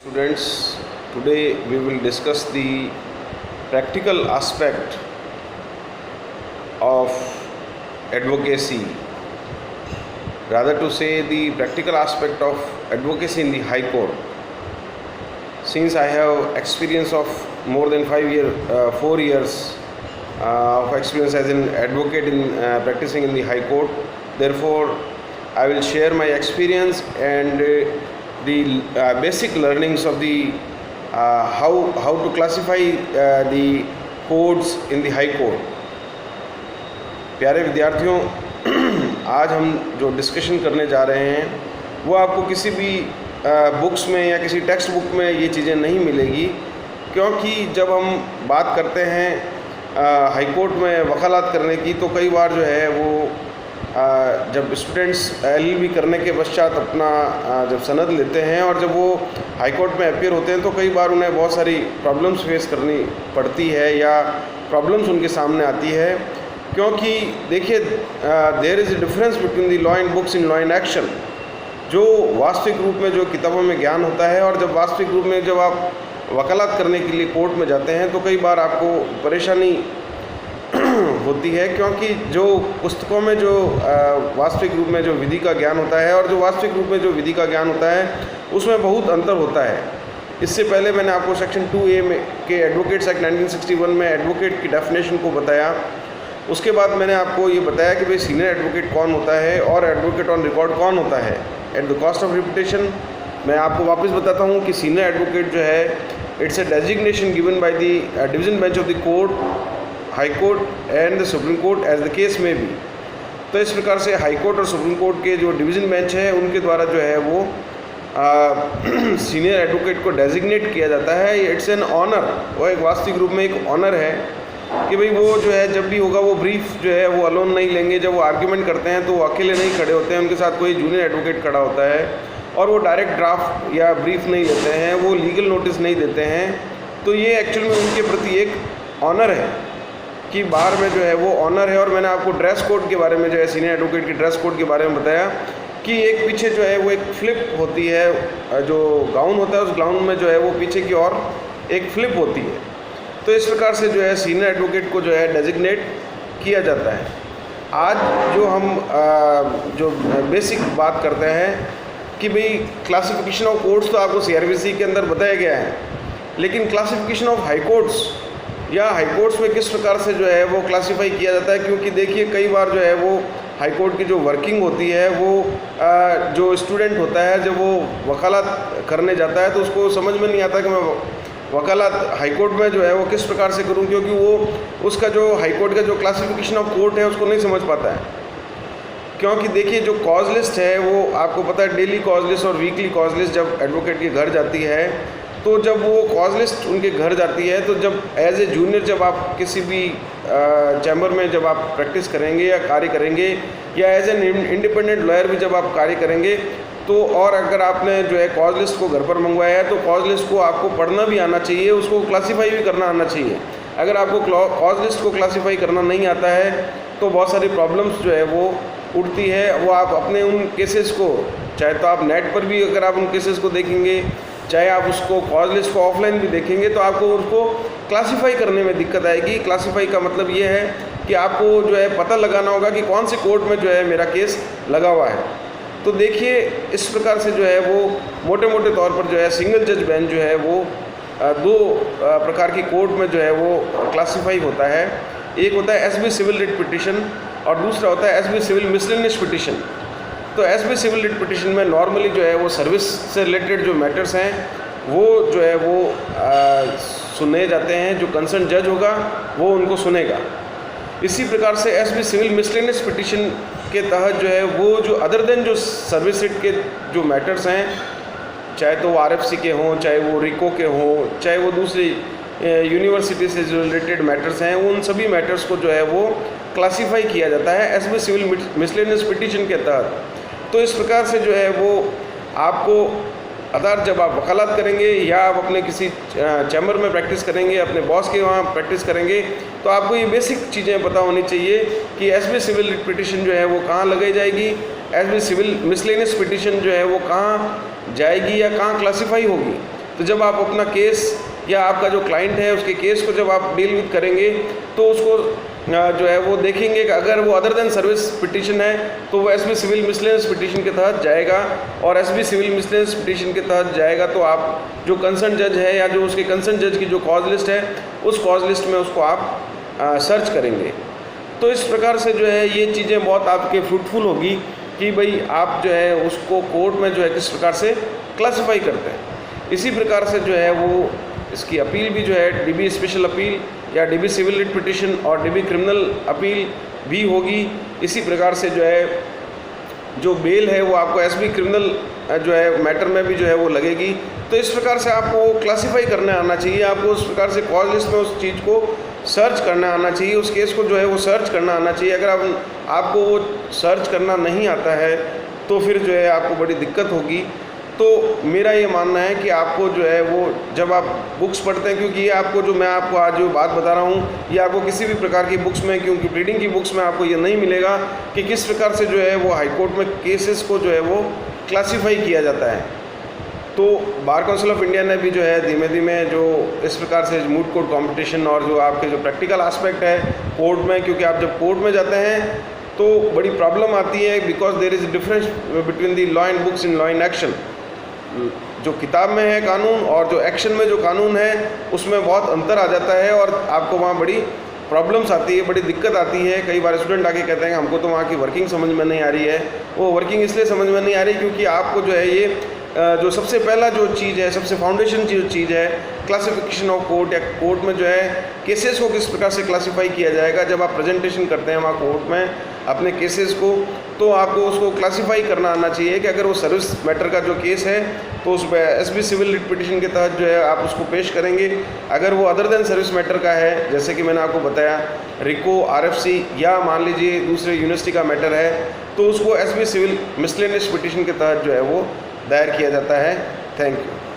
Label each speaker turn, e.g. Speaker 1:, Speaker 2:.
Speaker 1: Students, today we will discuss the practical aspect of advocacy, rather to say the practical aspect of advocacy in the High Court. Since I have experience of more than 4 years of experience as an advocate in practicing in the High Court, therefore I will share my experience and the basic learnings of the how to classify the codes in the High Court. प्यारे विद्यार्थियों, आज हम जो discussion करने जा रहे हैं वो आपको किसी भी बुक्स में या किसी टेक्स्ट बुक में ये चीज़ें नहीं मिलेगी, क्योंकि जब हम बात करते हैं हाई कोर्ट में वकालत करने की तो कई बार जो है वो जब स्टूडेंट्स LLB करने के पश्चात अपना जब सनद लेते हैं और जब वो हाई कोर्ट में अपीयर होते हैं तो कई बार उन्हें बहुत सारी प्रॉब्लम्स फेस करनी पड़ती है या प्रॉब्लम्स उनके सामने आती है, क्योंकि देखिए there is a difference between the law in books in law in action. जो वास्तविक रूप में जो किताबों में ज्ञान होता है और जब वास्तविक रूप में जब आप वकालत करने के लिए कोर्ट में जाते हैं तो कई बार आपको परेशानी होती है, क्योंकि जो पुस्तकों में जो वास्तविक रूप में जो विधि का ज्ञान होता है और जो वास्तविक रूप में जो विधि का ज्ञान होता है उसमें बहुत अंतर होता है। इससे पहले मैंने आपको सेक्शन 2A में के एडवोकेट्स एक्ट 1961 में एडवोकेट की डेफिनेशन को बताया। उसके बाद मैंने आपको ये बताया कि भाई सीनियर एडवोकेट कौन होता है और एडवोकेट ऑन रिकॉर्ड कौन होता है at the cost of reputation. मैं आपको वापस बताता हूँ कि सीनियर एडवोकेट जो है it's a designation given by the division bench of the court, high court and the supreme court as the case में भी। तो इस प्रकार से हाई कोर्ट और सुप्रीम कोर्ट के जो डिवीज़न बेंच है उनके द्वारा जो है वो सीनियर एडवोकेट को डेजिग्नेट किया जाता है। इट्स एन ऑनर, वो एक वास्तविक रूप में एक ऑनर है कि भाई वो जो है जब भी होगा वो ब्रीफ जो है वो अलोन नहीं लेंगे। जब वो आर्ग्यूमेंट करते हैं तो वो अकेले नहीं खड़े होते हैं, उनके साथ कोई जूनियर एडवोकेट खड़ा होता है और वो डायरेक्ट ड्राफ्ट या ब्रीफ नहीं लेते हैं, वो लीगल नोटिस नहीं देते हैं। तो ये एक्चुअल में उनके प्रति एक ऑनर है कि बाहर में जो है वो ऑनर है। और मैंने आपको ड्रेस कोड के बारे में जो है सीनियर एडवोकेट की ड्रेस कोड के बारे में बताया कि एक पीछे जो है वो एक फ्लिप होती है, जो गाउन होता है उस गाउन में जो है वो पीछे की ओर एक फ्लिप होती है। तो इस प्रकार से जो है सीनियर एडवोकेट को जो है डेजिग्नेट किया जाता है। आज जो हम जो बेसिक बात करते हैं कि भाई क्लासिफिकेशन ऑफ कोर्ट्स तो आपको CRPC के अंदर बताया गया है, लेकिन क्लासिफिकेशन ऑफ हाई कोर्ट्स या हाई कोर्ट्स में किस प्रकार से जो है वो क्लासीफाई किया जाता है। क्योंकि देखिए कई बार जो है वो हाई कोर्ट की जो वर्किंग होती है वो जो स्टूडेंट होता है जब वो वकालत करने जाता है तो उसको समझ में नहीं आता कि मैं वकालत हाई कोर्ट में जो है वो किस प्रकार से करूं, क्योंकि वो उसका जो हाई कोर्ट का जो क्लासिफिकेशन ऑफ कोर्ट है उसको नहीं समझ पाता है। क्योंकि देखिए जो कॉज लिस्ट है वो आपको पता है डेली कॉज लिस्ट और वीकली कॉज लिस्ट जब एडवोकेट के घर जाती है तो जब वो कॉज लिस्ट उनके घर जाती है तो जब एज ए जूनियर जब आप किसी भी चैम्बर में जब आप प्रैक्टिस करेंगे या कार्य करेंगे या एज एन इंडिपेंडेंट लॉयर भी जब आप कार्य करेंगे तो और अगर आपने जो है कॉज लिस्ट को घर पर मंगवाया है तो कॉज लिस्ट को आपको पढ़ना भी आना चाहिए, उसको क्लासीफाई भी करना आना चाहिए। अगर आपको कॉज लिस्ट को क्लासीफाई करना नहीं आता है तो बहुत सारी प्रॉब्लम्स जो है वो उठती है। वो आप अपने उन केसेस को, चाहे तो आप नेट पर भी अगर आप उन केसेस को देखेंगे, चाहे आप उसको कॉज लिस्ट को ऑफलाइन भी देखेंगे, तो आपको उसको क्लासीफाई करने में दिक्कत आएगी। क्लासीफाई का मतलब ये है कि आपको जो है पता लगाना होगा कि कौन से कोर्ट में जो है मेरा केस लगा हुआ है। तो देखिए इस प्रकार से जो है वो मोटे मोटे तौर पर जो है सिंगल जज बेंच जो है वो दो प्रकार की कोर्ट में जो है वो क्लासीफाई होता है। एक होता है SB सिविल रिट पिटिशन और दूसरा होता है SB सिविल मिसलेनियस पिटिशन। तो SB सिविल रिट पिटिशन में नॉर्मली जो है वो सर्विस से रिलेटेड जो मैटर्स हैं वो जो है वो सुने जाते हैं, जो कंसर्न जज होगा वो उनको सुनेगा। इसी प्रकार से SB सिविल मिसलेनियस पिटिशन के तहत जो है वो जो अदर देन जो सर्विस रिट के जो मैटर्स हैं, चाहे तो वो RFC के हों, चाहे वो रिको के हों, चाहे वो दूसरी यूनिवर्सिटी से जो रिलेटेड मैटर्स हैं, उन सभी मैटर्स को जो है वो क्लासीफाई किया जाता है SB सिविल मिसलेनियस पिटिशन के तहत। तो इस प्रकार से जो है वो आपको अदार जब आप वकालत करेंगे या आप अपने किसी चैम्बर में प्रैक्टिस करेंगे, अपने बॉस के वहाँ प्रैक्टिस करेंगे, तो आपको ये बेसिक चीज़ें पता होनी चाहिए कि SB सिविल पिटिशन जो है वो कहाँ लगाई जाएगी, SB सिविल मिसलेनियस पिटिशन जो है वो कहाँ जाएगी या कहाँ क्लासीफाई होगी। तो जब आप अपना केस या आपका जो क्लाइंट है उसके केस को जब आप डील विद करेंगे तो उसको जो है वो देखेंगे कि अगर वो अदर देन सर्विस पिटीशन है तो वो एसबी सिविल मिसलेनियस पिटीशन के तहत जाएगा, और एसबी सिविल मिसलेनियस पिटीशन के तहत जाएगा तो आप जो कंसर्न जज है या जो उसके कंसर्न जज की जो कॉज लिस्ट है उस कॉज लिस्ट में उसको आप सर्च करेंगे। तो इस प्रकार से जो है ये चीज़ें बहुत आपके फ्रूटफुल होगी कि भाई आप जो है उसको कोर्ट में जो है किस प्रकार से क्लासिफाई करते हैं। इसी प्रकार से जो है वो इसकी अपील भी जो है डीबी स्पेशल अपील या डीबी सिविल रिट पिटीशन और डीबी क्रिमिनल अपील भी होगी। इसी प्रकार से जो है जो बेल है वो आपको एसबी क्रिमिनल जो है मैटर में भी जो है वो लगेगी। तो इस प्रकार से आपको क्लासिफाई करने आना चाहिए, आपको उस प्रकार से कॉज लिस्ट में उस चीज़ को सर्च करना आना चाहिए, उस केस को जो है वो सर्च करना आना चाहिए। अगर आपको वो सर्च करना नहीं आता है तो फिर जो है आपको बड़ी दिक्कत होगी। तो मेरा ये मानना है कि आपको जो है वो जब आप बुक्स पढ़ते हैं, क्योंकि ये आपको जो मैं आपको आज जो बात बता रहा हूँ ये आपको किसी भी प्रकार की बुक्स में, क्योंकि प्लीडिंग की बुक्स में आपको ये नहीं मिलेगा कि किस प्रकार से जो है वो हाई कोर्ट में केसेस को जो है वो क्लासीफाई किया जाता है। तो बार काउंसिल ऑफ इंडिया ने भी जो है धीमे धीमे जो इस प्रकार से मूट कोर्ट कॉम्पिटिशन और जो आपके जो प्रैक्टिकल आस्पेक्ट है कोर्ट में, क्योंकि आप जब कोर्ट में जाते हैं तो बड़ी प्रॉब्लम आती है because there is difference between the law and books in law and action. जो किताब में है कानून और जो एक्शन में जो कानून है उसमें बहुत अंतर आ जाता है और आपको वहाँ बड़ी प्रॉब्लम्स आती है, बड़ी दिक्कत आती है। कई बार स्टूडेंट आके कहते हैं हमको तो वहाँ की वर्किंग समझ में नहीं आ रही है। वो वर्किंग इसलिए समझ में नहीं आ रही क्योंकि आपको जो है ये जो सबसे पहला जो चीज़ है, सबसे फाउंडेशन जो चीज़ है क्लासिफिकेशन ऑफ कोर्ट, या कोर्ट में जो है केसेस को किस प्रकार से क्लासिफाई किया जाएगा। जब आप प्रेजेंटेशन करते हैं वहाँ कोर्ट में अपने केसेस को, तो आपको उसको क्लासिफाई करना आना चाहिए कि अगर वो सर्विस मैटर का जो केस है तो उस पर एसबी सिविल रिट पिटीशन के तहत जो है आप उसको पेश करेंगे। अगर वो अदर देन सर्विस मैटर का है, जैसे कि मैंने आपको बताया रिको, आरएफसी या मान लीजिए दूसरे यूनिवर्सिटी का मैटर है, तो उसको एसबी सिविल मिसलेनियस पिटीशन के तहत जो है वो दायर किया जाता है। Thank you.